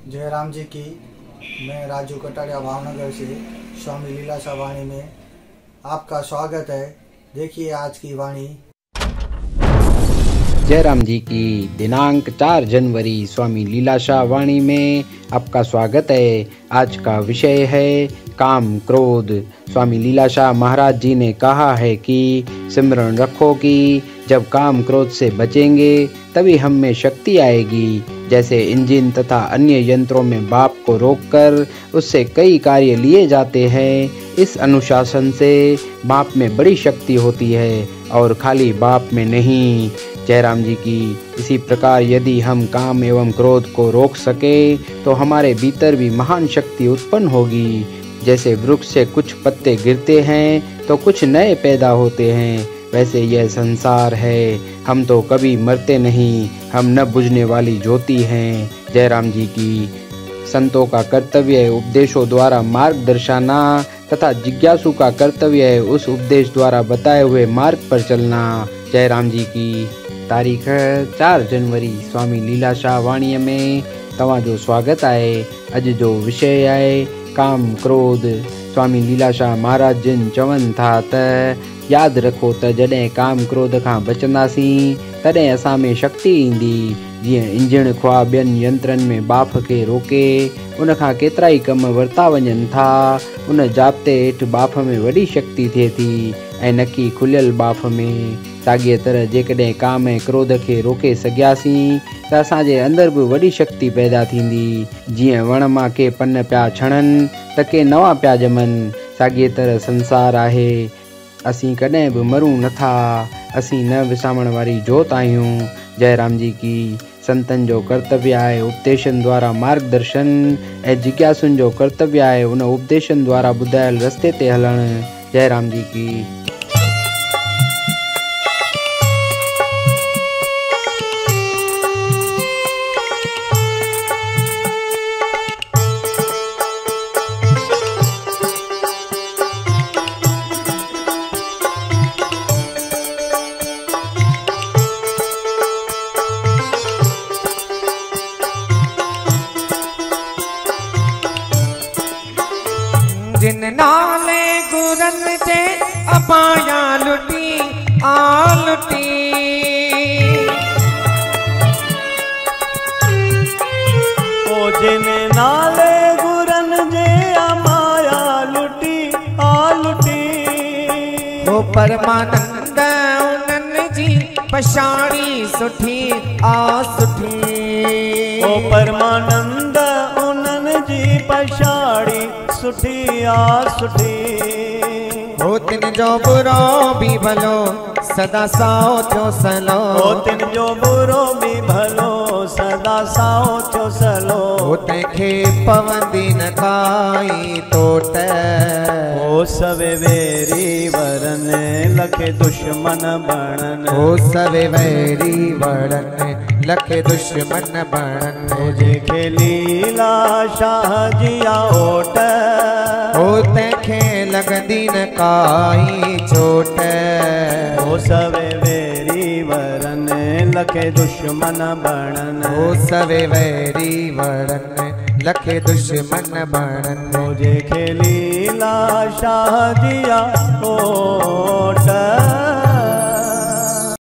जयराम जी की। मैं राजू कटारिया भावनगर से स्वामी लीलाशाह वाणी में आपका स्वागत है। देखिए आज की वाणी। जयराम जी की दिनांक 4 जनवरी स्वामी लीलाशाह वाणी में आपका स्वागत है। आज का विषय है काम क्रोध। स्वामी लीलाशाह महाराज जी ने कहा है कि सिमरण रखो कि जब काम क्रोध से बचेंगे तभी हम में शक्ति आएगी। जैसे इंजन तथा अन्य यंत्रों में बाप को रोककर उससे कई कार्य लिए जाते हैं, इस अनुशासन से बाप में बड़ी शक्ति होती है और खाली बाप में नहीं। जयराम जी की इसी प्रकार यदि हम काम एवं क्रोध को रोक सके तो हमारे भीतर भी महान शक्ति उत्पन्न होगी। जैसे वृक्ष से कुछ पत्ते गिरते हैं तो कुछ नए पैदा होते हैं, वैसे यह संसार है। हम तो कभी मरते नहीं, हम न बुझने वाली ज्योति हैं। जयराम जी की संतों का कर्तव्य है उपदेशों द्वारा मार्ग दर्शाना तथा जिज्ञासु का कर्तव्य है उस उपदेश द्वारा बताए हुए मार्ग पर चलना। जयराम जी की। तारीख 4 जनवरी स्वामी लीलाशाह वाणी में तव्हांजो स्वागत आहे। अॼु जो विषय आहे काम क्रोध। स्वामी लीलाशाह महाराज जिन चवनि था त यादि रखो त जॾहिं काम क्रोध खां बचंदासीं तॾहिं असां में शक्ति ईंदी। जीअं इंजण ख्वा ॿियनि यंत्रनि में बाफ़ खे रोके उन खां केतिरा ई कम वरिता वञनि था, उन जाब्ते हेठि बाफ़ में वॾी शक्ति थिए थी ऐं न कि खुलियल बाफ़ में। साॻीअ तरह जेकॾहिं काम ऐं क्रोध खे रोके सघियासीं त असांजे अंदरि बि वॾी शक्ति पैदा थींदी। जीअं वण मां के पन पिया छणनि त के नवां पिया ॼमनि, साॻीअ तरह संसार आहे। असीं कॾहिं बि मरूं नथा, असीं न विसामण वारी जोत आहियूं। जयराम जी की। संतनि जो कर्तव्य आहे उपदेशनि द्वारा मार्गदर्शन ऐं जिज्ञासुनि जो कर्तव्य आहे उन उपदेशनि द्वारा ॿुधायल रस्ते ते हलणु। जयराम जी की। जिन नाले गुरन जे अपाया लुटी आ लुटी, ओ जिन नाले गुरन जे अपाया लुटी आ लुटी, वो परमानंद उन्हनि जी पछाड़ी सुठी आ सुठी। ओ परमानंद उन्हनि जी पछाड़ी सुठी आ सुठी। हो तिन जो बुरो भी भलो सदा साओ थियो सलो, हो तिन जो बुरो भी भलो सदा साओ थियो सलो। हो तंहिंखे पवंदी न काई तोट, हो सवे वेरी वरन लखे दुश्मन बणन, हो सवे वैरी वड़न लखे दुश्मन बणन। हो जेके लीलाशाह जिया ओट, हो तंहिंखे लॻंदी न काई चोट। हो सवे वेरी वरन लखे दुश्मन बणन, हो सवे वैरी वड़न लखे दुश्मन बणन। हो जेके लीलाशाह जिया ओट।